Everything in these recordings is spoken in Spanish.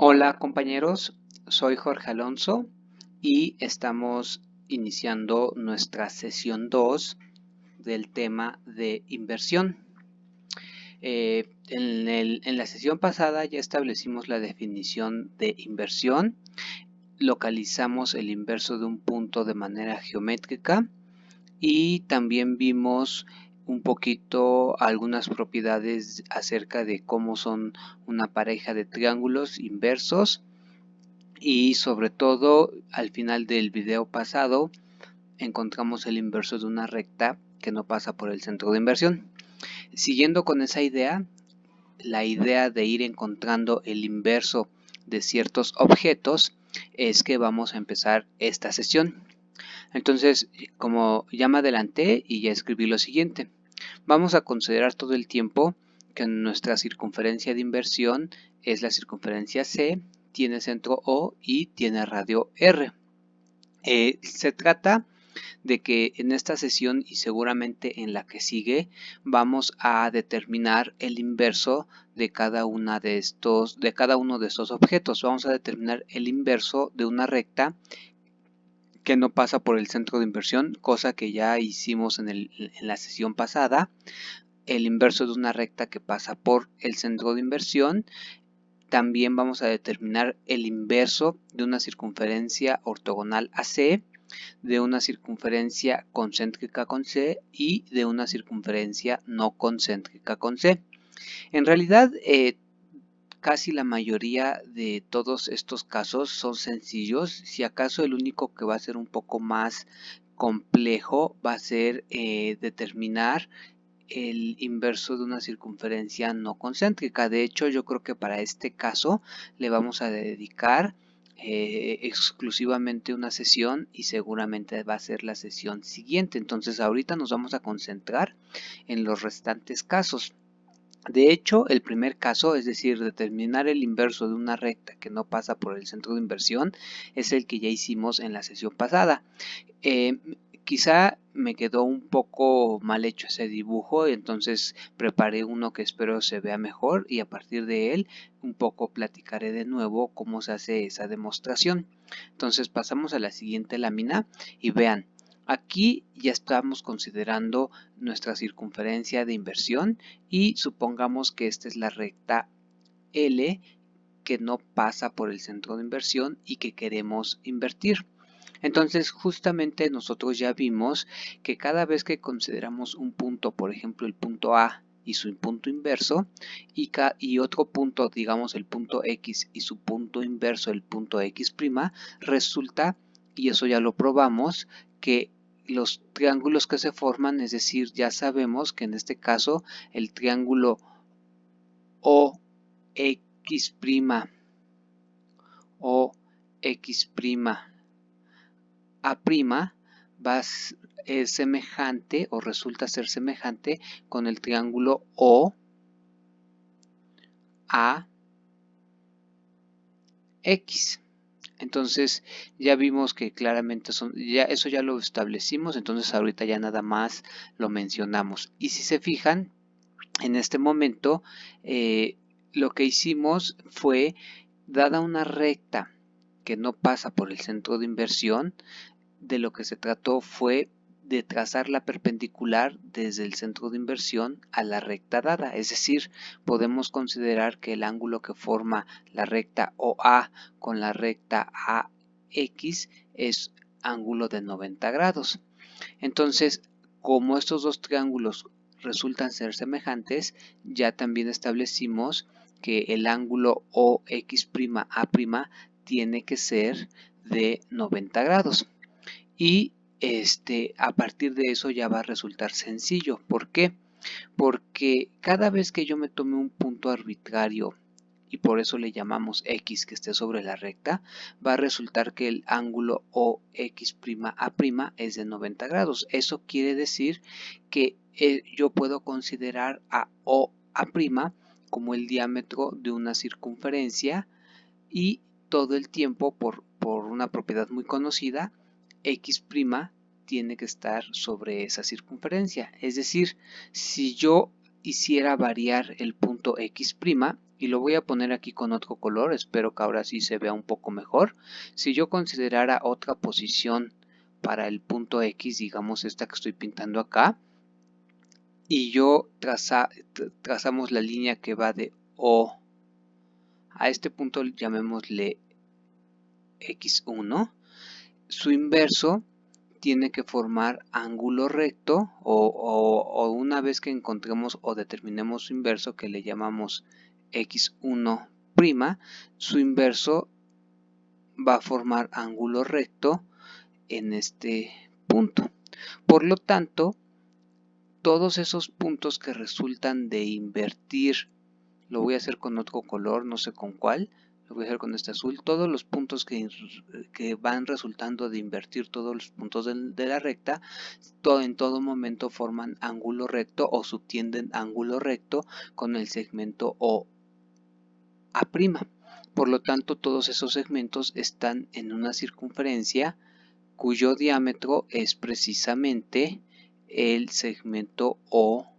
Hola compañeros, soy Jorge Alonso y estamos iniciando nuestra sesión 2 del tema de inversión. En la sesión pasada ya establecimos la definición de inversión, localizamos el inverso de un punto de manera geométrica y también vimos un poquito algunas propiedades acerca de cómo son una pareja de triángulos inversos. Y sobre todo al final del video pasado encontramos el inverso de una recta que no pasa por el centro de inversión. Siguiendo con esa idea, la idea de ir encontrando el inverso de ciertos objetos es que vamos a empezar esta sesión. Entonces, como ya me adelanté y ya escribí lo siguiente, vamos a considerar todo el tiempo que nuestra circunferencia de inversión es la circunferencia C, tiene centro O y tiene radio R. Se trata de que en esta sesión y seguramente en la que sigue vamos a determinar el inverso de cada uno de estos objetos. Vamos a determinar el inverso de una recta que no pasa por el centro de inversión, cosa que ya hicimos en la sesión pasada. El inverso de una recta que pasa por el centro de inversión. También vamos a determinar el inverso de una circunferencia ortogonal a C, de una circunferencia concéntrica con C y de una circunferencia no concéntrica con C. En realidad, casi la mayoría de todos estos casos son sencillos. Si acaso el único que va a ser un poco más complejo va a ser determinar el inverso de una circunferencia no concéntrica. De hecho, yo creo que para este caso le vamos a dedicar exclusivamente una sesión y seguramente va a ser la sesión siguiente. Entonces ahorita nos vamos a concentrar en los restantes casos. De hecho, el primer caso, es decir, determinar el inverso de una recta que no pasa por el centro de inversión, es el que ya hicimos en la sesión pasada. Quizá me quedó un poco mal hecho ese dibujo, entonces preparé uno que espero se vea mejor y a partir de él un poco platicaré de nuevo cómo se hace esa demostración. Entonces pasamos a la siguiente lámina y vean, aquí ya estamos considerando nuestra circunferencia de inversión y supongamos que esta es la recta L que no pasa por el centro de inversión y que queremos invertir. Entonces, justamente nosotros ya vimos que cada vez que consideramos un punto, por ejemplo, el punto A y su punto inverso, y otro punto, digamos el punto X y su punto inverso, el punto X', resulta, y eso ya lo probamos, que los triángulos que se forman, es decir, ya sabemos que en este caso el triángulo OX' o X' A' es semejante o resulta ser semejante con el triángulo O A X. Entonces ya vimos que claramente eso ya lo establecimos, entonces ahorita ya nada más lo mencionamos. Y si se fijan, en este momento lo que hicimos fue, dada una recta que no pasa por el centro de inversión, de lo que se trató fue de trazar la perpendicular desde el centro de inversión a la recta dada, es decir, podemos considerar que el ángulo que forma la recta OA con la recta AX es ángulo de 90 grados. Entonces, como estos dos triángulos resultan ser semejantes, ya también establecimos que el ángulo OX'A' tiene que ser de 90 grados. Y a partir de eso ya va a resultar sencillo. ¿Por qué? Porque cada vez que yo me tome un punto arbitrario y por eso le llamamos X que esté sobre la recta, va a resultar que el ángulo OX'A' es de 90 grados. Eso quiere decir que yo puedo considerar a OA' como el diámetro de una circunferencia y todo el tiempo por una propiedad muy conocida, X' tiene que estar sobre esa circunferencia. Es decir, si yo hiciera variar el punto X', y lo voy a poner aquí con otro color, espero que ahora sí se vea un poco mejor. Si yo considerara otra posición para el punto X, digamos esta que estoy pintando acá, y yo trazamos la línea que va de O a este punto, llamémosle X1, su inverso tiene que formar ángulo recto, o una vez que encontremos o determinemos su inverso, que le llamamos X1', su inverso va a formar ángulo recto en este punto. Por lo tanto, todos esos puntos que resultan de invertir, lo voy a hacer con otro color, no sé con cuál, lo voy a hacer con este azul, todos los puntos que van resultando de invertir todos los puntos de la recta, en todo momento forman ángulo recto o subtienden ángulo recto con el segmento OA'. Por lo tanto, todos esos segmentos están en una circunferencia cuyo diámetro es precisamente el segmento OA'.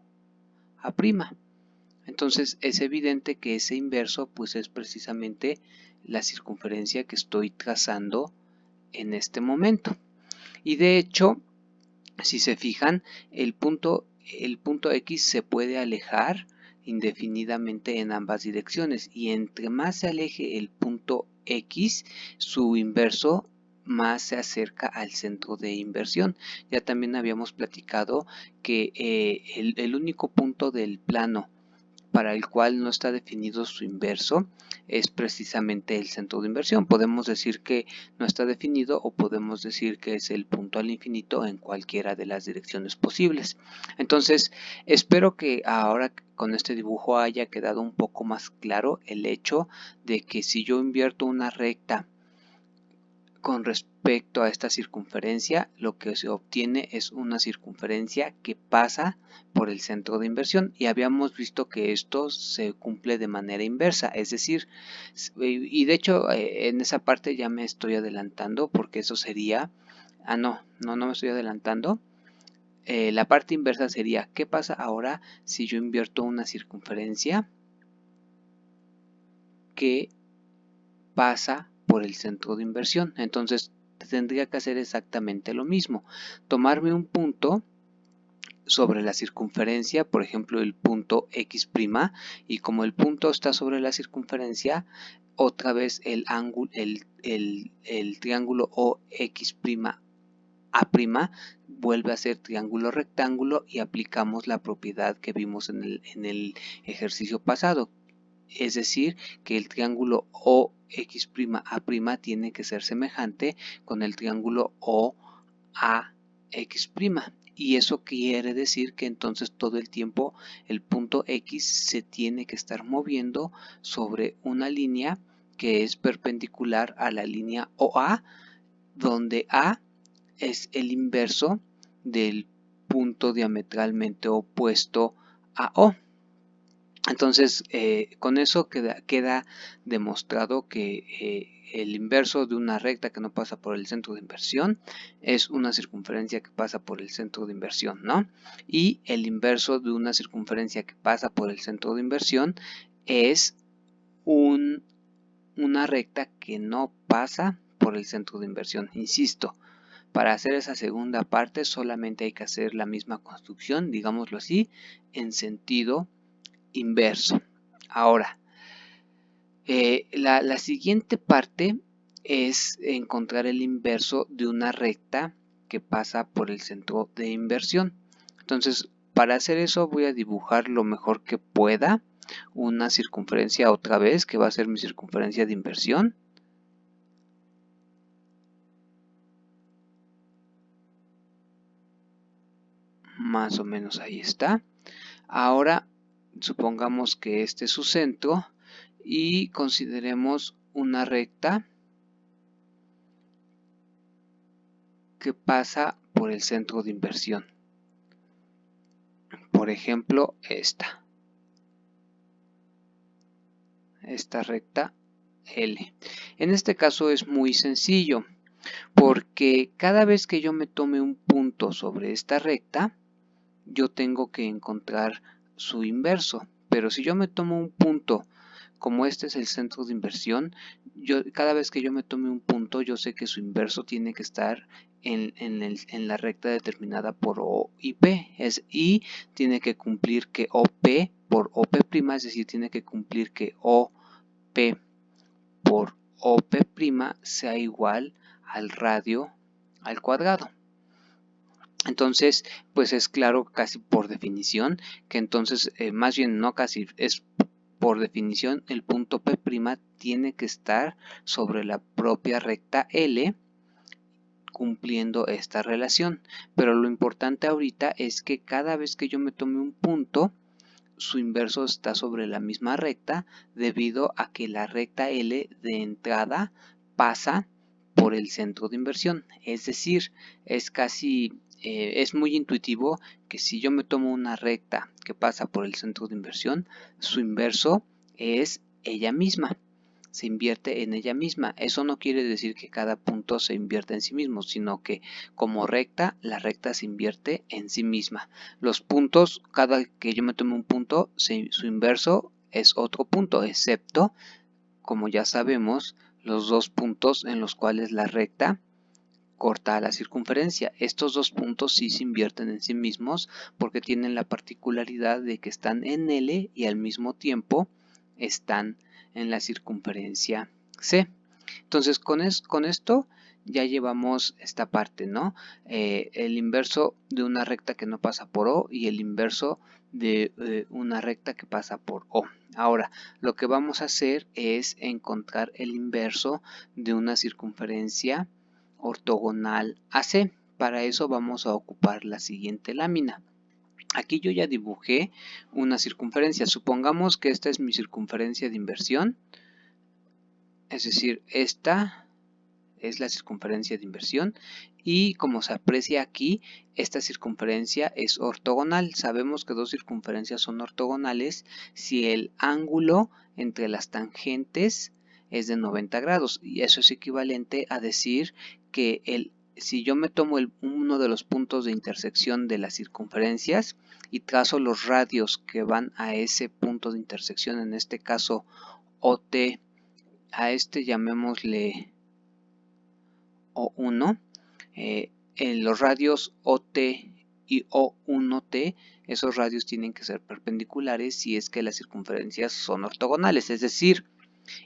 Entonces es evidente que ese inverso pues es precisamente la circunferencia que estoy trazando en este momento. Y de hecho, si se fijan, el punto X se puede alejar indefinidamente en ambas direcciones, y entre más se aleje el punto X, su inverso más se acerca al centro de inversión. Ya también habíamos platicado que el único punto del plano para el cual no está definido su inverso es precisamente el centro de inversión. Podemos decir que no está definido, o podemos decir que es el punto al infinito en cualquiera de las direcciones posibles. Entonces, espero que ahora con este dibujo haya quedado un poco más claro el hecho de que si yo invierto una recta con respecto a esta circunferencia, lo que se obtiene es una circunferencia que pasa por el centro de inversión, y habíamos visto que esto se cumple de manera inversa, es decir, y de hecho en esa parte ya me estoy adelantando, porque eso sería, no me estoy adelantando. La parte inversa sería, ¿qué pasa ahora si yo invierto una circunferencia que pasa por el centro de inversión? Entonces tendría que hacer exactamente lo mismo, tomarme un punto sobre la circunferencia, por ejemplo el punto X', y como el punto está sobre la circunferencia, otra vez el triángulo OX', A' vuelve a ser triángulo rectángulo, y aplicamos la propiedad que vimos en el ejercicio pasado. Es decir, que el triángulo OX', A' tiene que ser semejante con el triángulo OAX'. Y eso quiere decir que entonces todo el tiempo el punto X se tiene que estar moviendo sobre una línea que es perpendicular a la línea OA, donde A es el inverso del punto diametralmente opuesto a O. Entonces, con eso queda demostrado que el inverso de una recta que no pasa por el centro de inversión es una circunferencia que pasa por el centro de inversión, ¿no? Y el inverso de una circunferencia que pasa por el centro de inversión es una recta que no pasa por el centro de inversión. Insisto, para hacer esa segunda parte solamente hay que hacer la misma construcción, digámoslo así, en sentido inverso. Ahora, la siguiente parte es encontrar el inverso de una recta que pasa por el centro de inversión. Entonces, para hacer eso voy a dibujar lo mejor que pueda una circunferencia otra vez, que va a ser mi circunferencia de inversión. Más o menos ahí está. Ahora, supongamos que este es su centro y consideremos una recta que pasa por el centro de inversión. Por ejemplo, esta recta L. En este caso es muy sencillo, porque cada vez que yo me tome un punto sobre esta recta, yo tengo que encontrar su inverso. Pero si yo me tomo un punto como este es el centro de inversión, cada vez que yo me tome un punto, yo sé que su inverso tiene que estar en la recta determinada por O y P, y tiene que cumplir que OP por OP', es decir, tiene que cumplir que OP por OP' sea igual al radio al cuadrado. Entonces, pues es claro casi por definición que entonces, más bien no casi, es por definición el punto P' tiene que estar sobre la propia recta L cumpliendo esta relación. Pero lo importante ahorita es que cada vez que yo me tome un punto, su inverso está sobre la misma recta debido a que la recta L de entrada pasa por el centro de inversión. Es decir, es muy intuitivo que si yo me tomo una recta que pasa por el centro de inversión, su inverso es ella misma. Se invierte en ella misma. Eso no quiere decir que cada punto se invierta en sí mismo, sino que como recta, la recta se invierte en sí misma. Los puntos, cada que yo me tome un punto, su inverso es otro punto, excepto, como ya sabemos, los dos puntos en los cuales la recta corta a la circunferencia. Estos dos puntos sí se invierten en sí mismos porque tienen la particularidad de que están en L y al mismo tiempo están en la circunferencia C. Entonces con esto ya llevamos esta parte, ¿no? El inverso de una recta que no pasa por O y el inverso de una recta que pasa por O. Ahora, lo que vamos a hacer es encontrar el inverso de una circunferencia ortogonal a C. Para eso vamos a ocupar la siguiente lámina. Aquí yo ya dibujé una circunferencia. Supongamos que esta es mi circunferencia de inversión. Es decir, esta es la circunferencia de inversión y como se aprecia aquí, esta circunferencia es ortogonal. Sabemos que dos circunferencias son ortogonales si el ángulo entre las tangentes es de 90 grados y eso es equivalente a decir que si yo me tomo uno de los puntos de intersección de las circunferencias y trazo los radios que van a ese punto de intersección, en este caso OT, a este llamémosle O1, en los radios OT y O1T, esos radios tienen que ser perpendiculares si es que las circunferencias son ortogonales, es decir,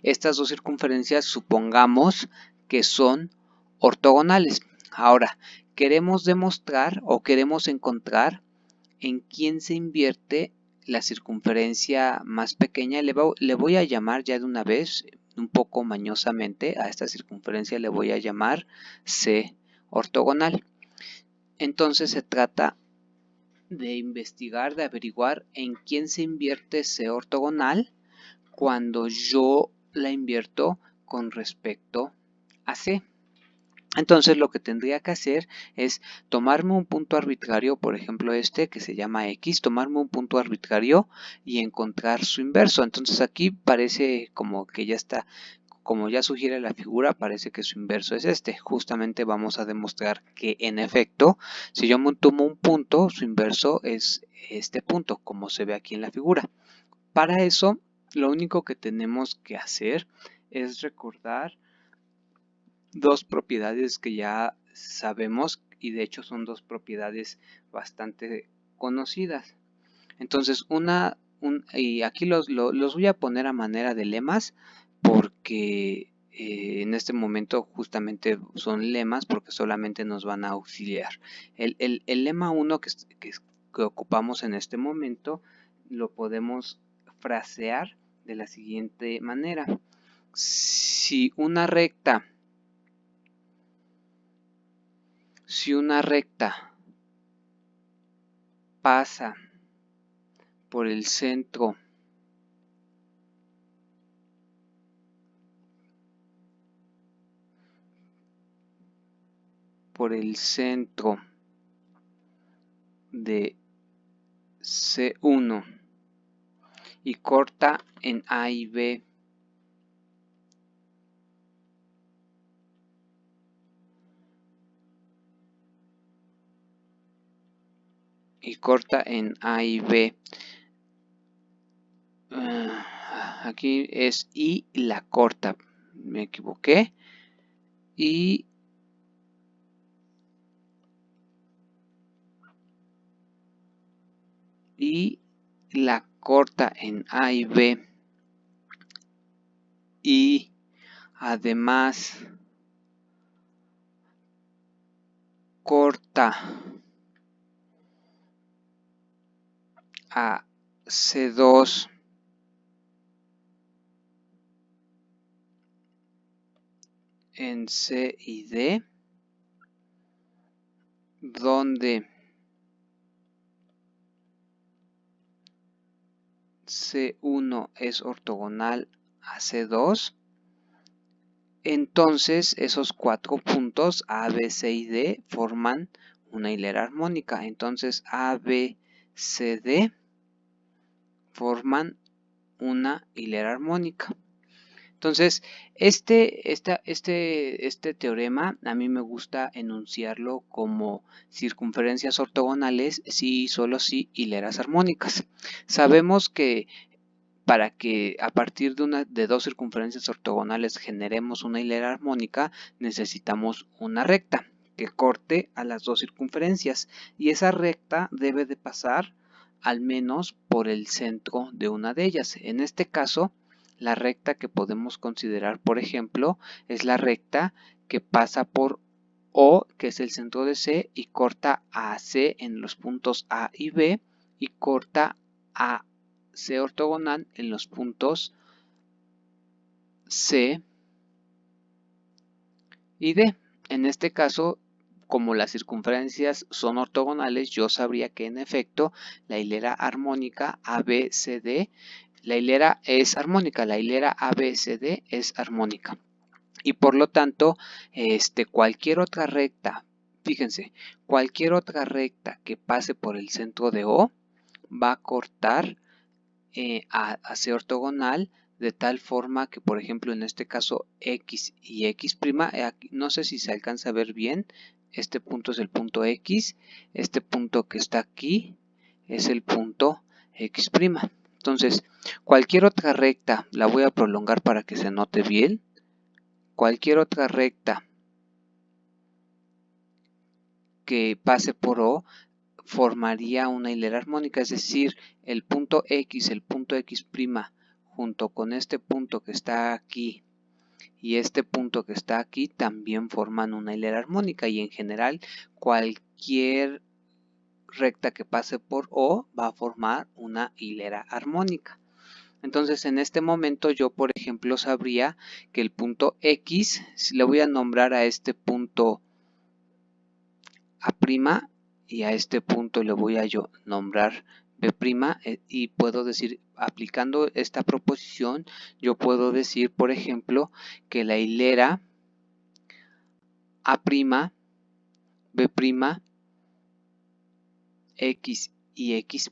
estas dos circunferencias supongamos que son ortogonales. Ahora, queremos demostrar o queremos encontrar en quién se invierte la circunferencia más pequeña. Le voy a llamar ya de una vez, un poco mañosamente, a esta circunferencia le voy a llamar C ortogonal. Entonces se trata de investigar, de averiguar en quién se invierte C ortogonal cuando yo la invierto con respecto a C. Entonces lo que tendría que hacer es tomarme un punto arbitrario, por ejemplo este que se llama X, tomarme un punto arbitrario y encontrar su inverso. Entonces aquí parece como que ya está, como ya sugiere la figura, parece que su inverso es este. Justamente vamos a demostrar que en efecto, si yo me tomo un punto, su inverso es este punto, como se ve aquí en la figura. Para eso, lo único que tenemos que hacer es recordar dos propiedades que ya sabemos y de hecho son dos propiedades bastante conocidas. Entonces y aquí los voy a poner a manera de lemas porque en este momento justamente son lemas porque solamente nos van a auxiliar. El lema 1 que ocupamos en este momento lo podemos frasear de la siguiente manera. Si una recta pasa por el centro de C1 y corta en A y B aquí es I la corta, me equivoqué, y la corta en A y B, y además corta a C2 en C y D, donde C1 es ortogonal a C2, entonces esos 4 puntos A, B, C y D forman una hilera armónica. Entonces A, B, C, D forman una hilera armónica. Entonces, este teorema a mí me gusta enunciarlo como circunferencias ortogonales si y solo si hileras armónicas. Sabemos que para que a partir de dos circunferencias ortogonales generemos una hilera armónica, necesitamos una recta que corte a las dos circunferencias, y esa recta debe de pasar al menos por el centro de una de ellas. En este caso, la recta que podemos considerar, por ejemplo, es la recta que pasa por O, que es el centro de C, y corta a C en los puntos A y B, y corta a C ortogonal en los puntos C y D. En este caso, como las circunferencias son ortogonales, yo sabría que en efecto la hilera armónica ABCD, la hilera es armónica, la hilera ABCD es armónica. Y por lo tanto, cualquier otra recta, fíjense, cualquier otra recta que pase por el centro de O va a cortar a C ortogonal, de tal forma que, por ejemplo, en este caso X y X', no sé si se alcanza a ver bien, este punto es el punto X, este punto que está aquí es el punto X'. Entonces, cualquier otra recta, la voy a prolongar para que se note bien, cualquier otra recta que pase por O formaría una hilera armónica, es decir, el punto X junto con este punto que está aquí y este punto que está aquí también forman una hilera armónica, y en general cualquier recta que pase por O va a formar una hilera armónica. Entonces, en este momento yo, por ejemplo, sabría que el punto X, si le voy a nombrar a este punto A', y a este punto le voy a yo nombrar B', y puedo decir, aplicando esta proposición, yo puedo decir, por ejemplo, que la hilera A', B', X y X'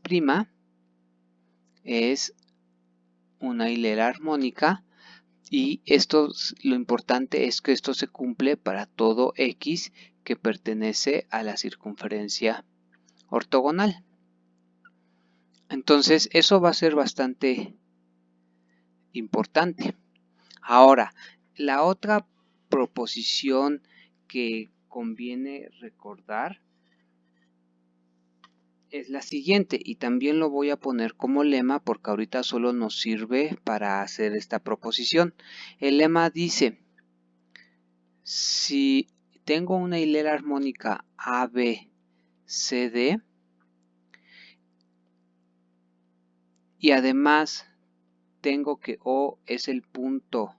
es una hilera armónica, y lo importante es que esto se cumple para todo X que pertenece a la circunferencia ortogonal. Entonces, eso va a ser bastante importante. Ahora, la otra proposición que conviene recordar es la siguiente, y también lo voy a poner como lema porque ahorita solo nos sirve para hacer esta proposición. El lema dice: si tengo una hilera armónica ABCD y además tengo que O es el punto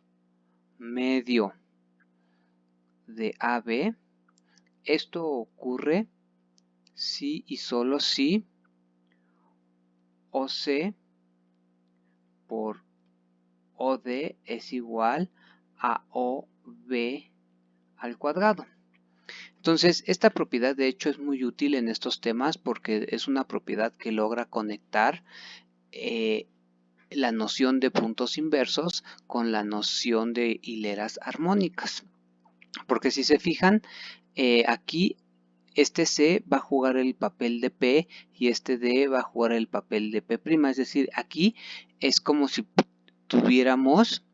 medio de AB, esto ocurre si y solo si OC por OD es igual a OB al cuadrado. Entonces, esta propiedad de hecho es muy útil en estos temas porque es una propiedad que logra conectar la noción de puntos inversos con la noción de hileras armónicas. Porque si se fijan, aquí este C va a jugar el papel de P y este D va a jugar el papel de P'. Es decir, aquí es como si tuviéramos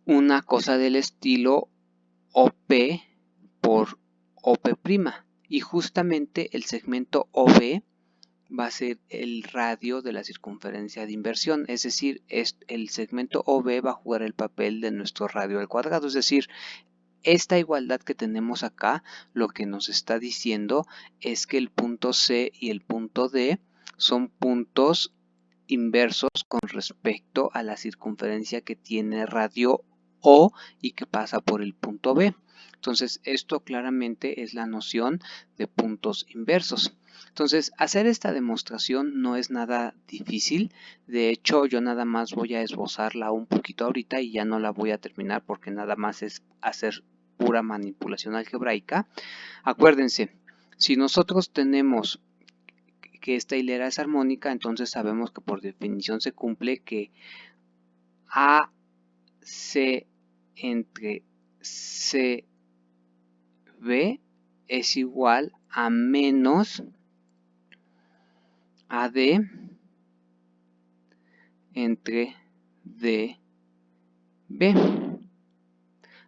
una cosa del estilo OP por OP', y justamente el segmento OB va a ser el radio de la circunferencia de inversión, es decir, el segmento OB va a jugar el papel de nuestro radio al cuadrado, es decir, esta igualdad que tenemos acá lo que nos está diciendo es que el punto C y el punto D son puntos inversos con respecto a la circunferencia que tiene radio O y que pasa por el punto B. Entonces, esto claramente es la noción de puntos inversos. Entonces, hacer esta demostración no es nada difícil. De hecho, yo nada más voy a esbozarla un poquito ahorita y ya no la voy a terminar porque nada más es hacer pura manipulación algebraica. Acuérdense, si nosotros tenemos que esta hilera es armónica, entonces sabemos que por definición se cumple que AC entre CB es igual a menos AD entre DB.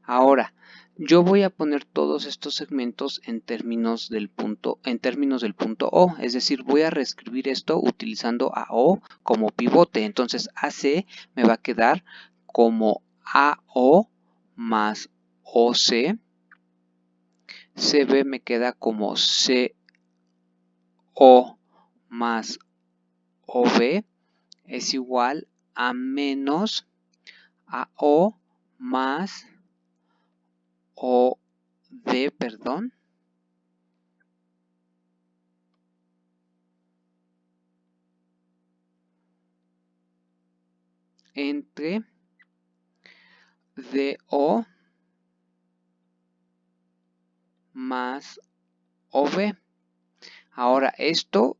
Ahora, yo voy a poner todos estos segmentos en términos del punto O, es decir, voy a reescribir esto utilizando a O como pivote. Entonces, AC me va a quedar como AO más OC, CB me queda como CO más OB es igual a menos AO más OD, perdón, entre DO más OB. Ahora esto,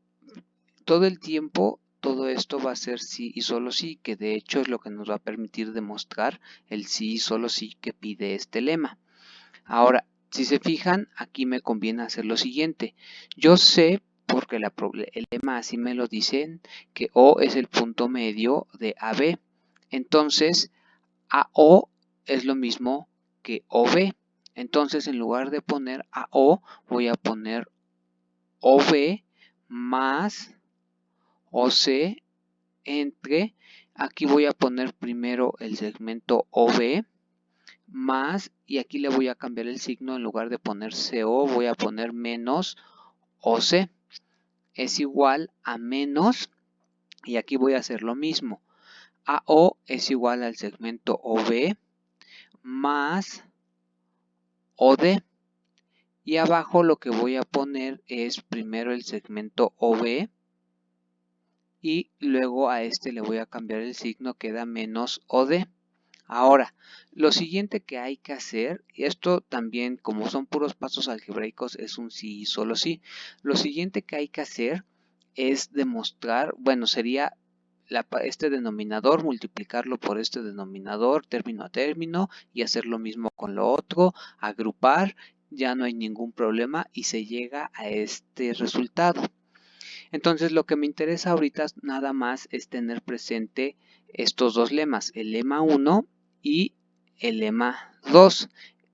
todo el tiempo, todo esto va a ser sí y solo sí, que de hecho es lo que nos va a permitir demostrar el sí y solo sí que pide este lema. Ahora, si se fijan, aquí me conviene hacer lo siguiente. Yo sé, porque el lema así me lo dicen, que O es el punto medio de AB. Entonces, AO es lo mismo que OB. Entonces, en lugar de poner AO, voy a poner OB más OC entre, aquí voy a poner primero el segmento OB más, y aquí le voy a cambiar el signo, en lugar de poner CO voy a poner menos OC, es igual a menos, y aquí voy a hacer lo mismo, AO es igual al segmento OB más OD, y abajo lo que voy a poner es primero el segmento OB y luego a este le voy a cambiar el signo, queda menos OD. Ahora, lo siguiente que hay que hacer, y esto también como son puros pasos algebraicos es un sí y solo sí, lo siguiente que hay que hacer es demostrar, bueno, sería este denominador, multiplicarlo por este denominador término a término y hacer lo mismo con lo otro, agrupar, ya no hay ningún problema y se llega a este resultado. Entonces lo que me interesa ahorita nada más es tener presente estos dos lemas, el lema 1 y el lema 2.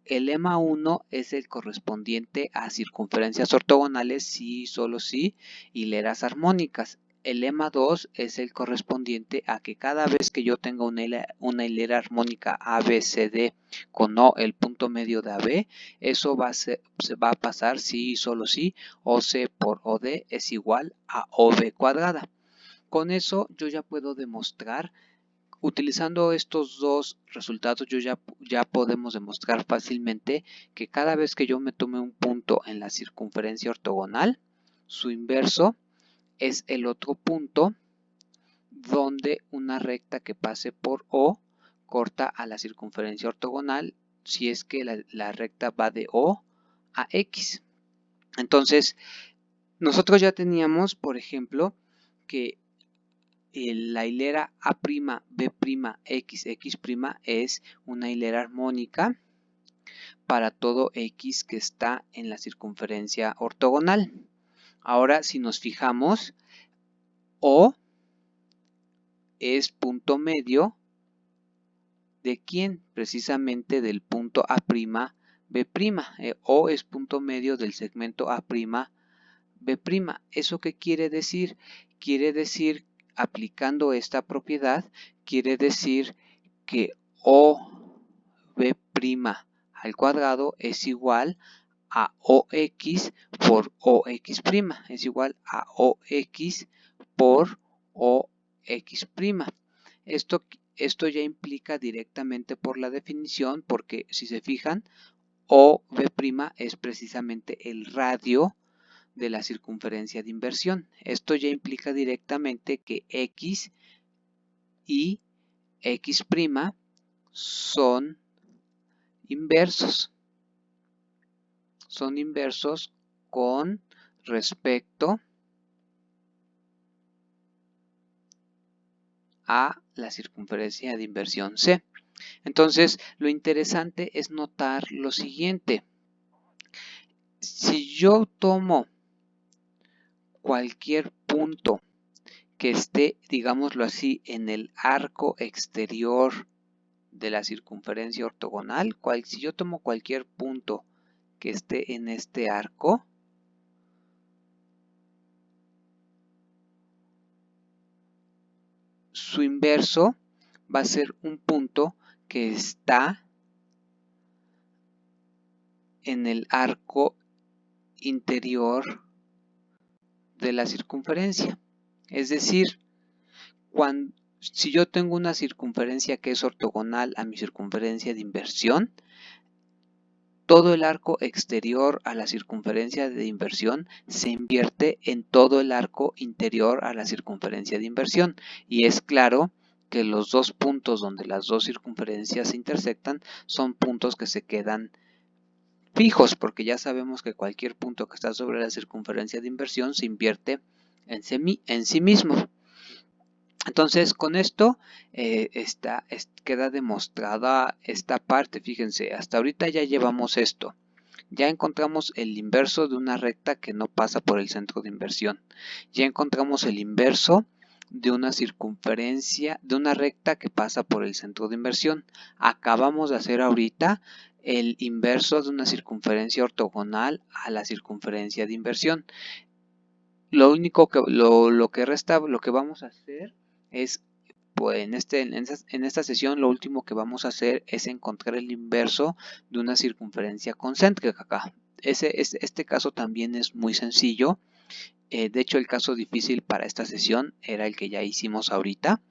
El lema 1 es el correspondiente a circunferencias ortogonales sí, solo sí, hileras armónicas. El lema 2 es el correspondiente a que cada vez que yo tenga una hilera armónica ABCD con O, el punto medio de AB, eso se va a pasar sí y solo sí, OC por OD es igual a OB cuadrada. Con eso yo ya puedo demostrar, utilizando estos dos resultados, ya podemos demostrar fácilmente que cada vez que yo me tome un punto en la circunferencia ortogonal, su inverso es el otro punto donde una recta que pase por O corta a la circunferencia ortogonal si es que la recta va de O a X. Entonces, nosotros ya teníamos, por ejemplo, que la hilera A'B', X, X' es una hilera armónica para todo X que está en la circunferencia ortogonal. Ahora, si nos fijamos, O es punto medio ¿de quién? Precisamente del punto A', B'. O es punto medio del segmento A', B'. ¿Eso qué quiere decir? Quiere decir, aplicando esta propiedad, quiere decir que OB' al cuadrado es igual a OX por OX', es igual a OX por OX'. Esto ya implica directamente por la definición, porque si se fijan, OB' es precisamente el radio de la circunferencia de inversión. Esto ya implica directamente que X y X' son inversos. Son inversos con respecto a la circunferencia de inversión C. Entonces, lo interesante es notar lo siguiente. Si yo tomo cualquier punto que esté, digámoslo así, en el arco exterior de la circunferencia ortogonal, si yo tomo cualquier punto que esté en este arco, su inverso va a ser un punto que está en el arco interior de la circunferencia. Es decir, si yo tengo una circunferencia que es ortogonal a mi circunferencia de inversión, todo el arco exterior a la circunferencia de inversión se invierte en todo el arco interior a la circunferencia de inversión. Y es claro que los dos puntos donde las dos circunferencias se intersectan son puntos que se quedan fijos, porque ya sabemos que cualquier punto que está sobre la circunferencia de inversión se invierte en sí mismo. Entonces, con esto queda demostrada esta parte. Fíjense, hasta ahorita ya llevamos esto. Ya encontramos el inverso de una recta que no pasa por el centro de inversión. Ya encontramos el inverso de una circunferencia, de una recta que pasa por el centro de inversión. Acabamos de hacer ahorita el inverso de una circunferencia ortogonal a la circunferencia de inversión. Lo único que lo que resta, lo que vamos a hacer es, pues en esta sesión lo último que vamos a hacer es encontrar el inverso de una circunferencia concéntrica acá. Este caso también es muy sencillo. De hecho, el caso difícil para esta sesión era el que ya hicimos ahorita.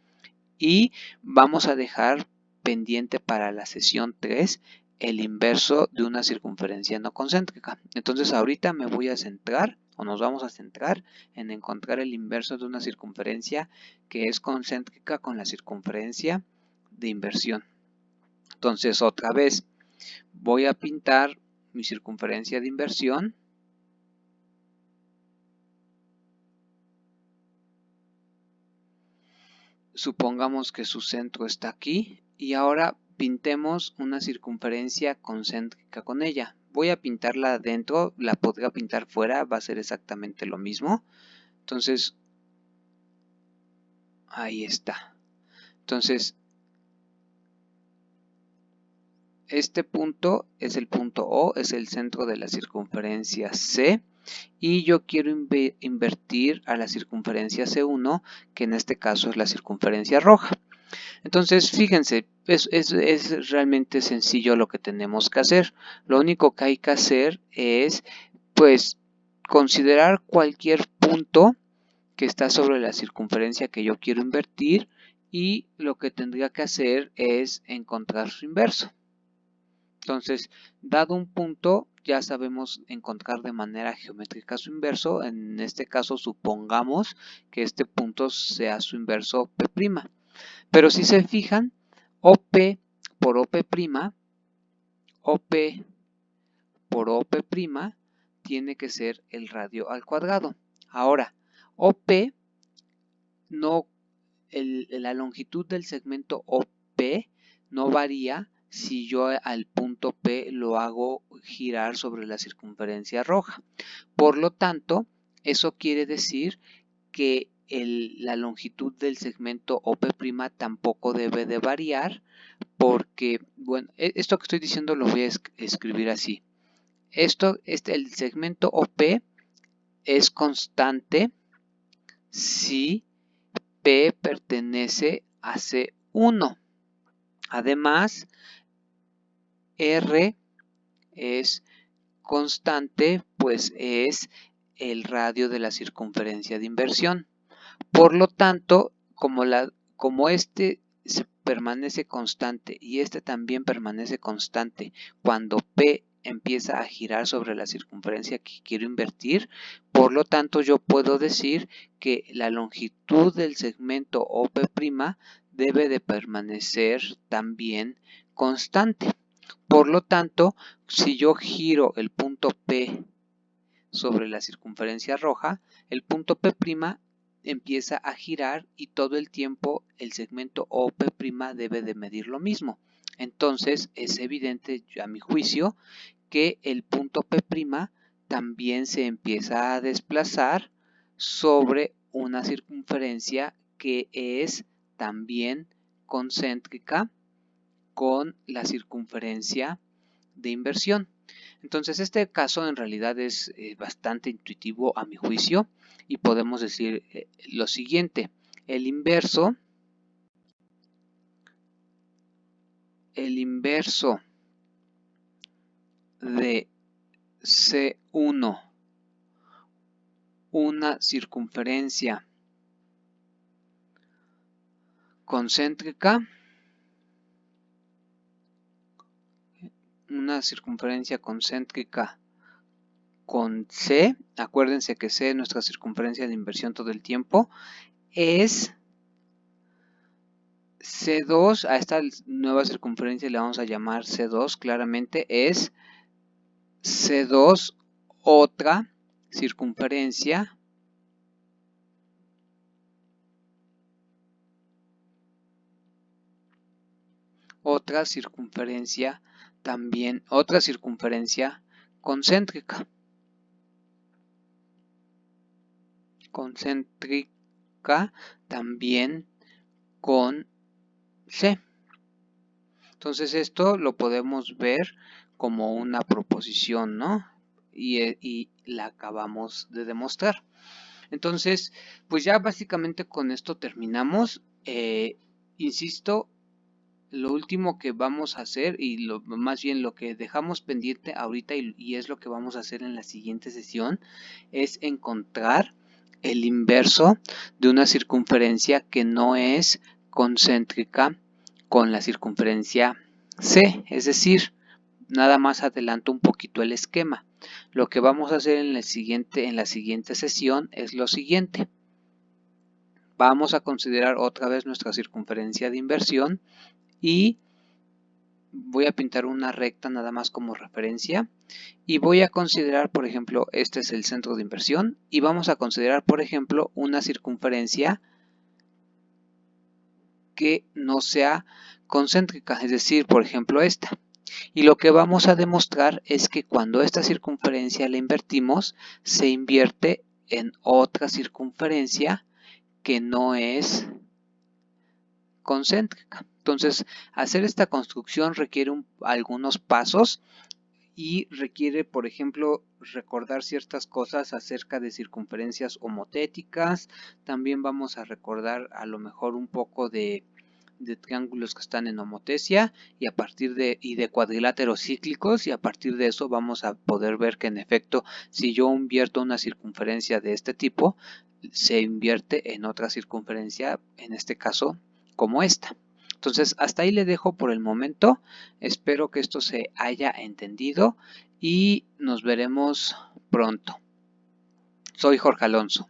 Y vamos a dejar pendiente para la sesión 3 el inverso de una circunferencia no concéntrica. Entonces ahorita me voy a centrar, o nos vamos a centrar en encontrar el inverso de una circunferencia que es concéntrica con la circunferencia de inversión. Entonces otra vez voy a pintar mi circunferencia de inversión. Supongamos que su centro está aquí y ahora pintemos una circunferencia concéntrica con ella. Voy a pintarla adentro, la podría pintar fuera, va a ser exactamente lo mismo. Entonces, ahí está. Entonces, este punto es el punto O, es el centro de la circunferencia C. Y yo quiero invertir a la circunferencia C1, que en este caso es la circunferencia roja. Entonces, fíjense, es realmente sencillo lo que tenemos que hacer. Lo único que hay que hacer es, pues, considerar cualquier punto que está sobre la circunferencia que yo quiero invertir y lo que tendría que hacer es encontrar su inverso. Entonces, dado un punto, ya sabemos encontrar de manera geométrica su inverso. En este caso, supongamos que este punto sea su inverso P'. Pero si se fijan, OP por OP', OP por OP' tiene que ser el radio al cuadrado. Ahora, OP, la longitud del segmento OP no varía si yo al punto P lo hago girar sobre la circunferencia roja. Por lo tanto, eso quiere decir que la longitud del segmento OP' tampoco debe de variar, porque, bueno, esto que estoy diciendo lo voy a escribir así. El segmento OP es constante si P pertenece a C1. Además, R es constante, pues es el radio de la circunferencia de inversión. Por lo tanto, como este permanece constante y este también permanece constante cuando P empieza a girar sobre la circunferencia que quiero invertir, por lo tanto yo puedo decir que la longitud del segmento OP' debe de permanecer también constante. Por lo tanto, si yo giro el punto P sobre la circunferencia roja, el punto P' empieza a girar y todo el tiempo el segmento OP' debe de medir lo mismo. Entonces es evidente, a mi juicio, que el punto P' también se empieza a desplazar sobre una circunferencia que es también concéntrica con la circunferencia de inversión. Entonces este caso en realidad es bastante intuitivo a mi juicio y podemos decir lo siguiente: el inverso de C1, una circunferencia concéntrica, con C, acuérdense que C es nuestra circunferencia de inversión todo el tiempo, es C2, a esta nueva circunferencia le vamos a llamar C2, claramente es C2 otra circunferencia concéntrica también con C. Entonces esto lo podemos ver como una proposición, ¿no? Y la acabamos de demostrar. Entonces, pues ya básicamente con esto terminamos. Insisto, lo último que vamos a hacer y más bien lo que dejamos pendiente ahorita y es lo que vamos a hacer en la siguiente sesión es encontrar el inverso de una circunferencia que no es concéntrica con la circunferencia C, es decir, nada más adelanto un poquito el esquema. Lo que vamos a hacer en la siguiente sesión es lo siguiente. Vamos a considerar otra vez nuestra circunferencia de inversión y voy a pintar una recta nada más como referencia y voy a considerar, por ejemplo, este es el centro de inversión y vamos a considerar, por ejemplo, una circunferencia que no sea concéntrica, es decir, por ejemplo, esta. Y lo que vamos a demostrar es que cuando esta circunferencia la invertimos, se invierte en otra circunferencia que no es concéntrica. Entonces, hacer esta construcción requiere algunos pasos y requiere, por ejemplo, recordar ciertas cosas acerca de circunferencias homotéticas. También vamos a recordar a lo mejor un poco de triángulos que están en homotecia y de cuadriláteros cíclicos, y a partir de eso vamos a poder ver que en efecto si yo invierto una circunferencia de este tipo se invierte en otra circunferencia, en este caso como esta. Entonces hasta ahí le dejo por el momento, espero que esto se haya entendido y nos veremos pronto. Soy Jorge Alonso.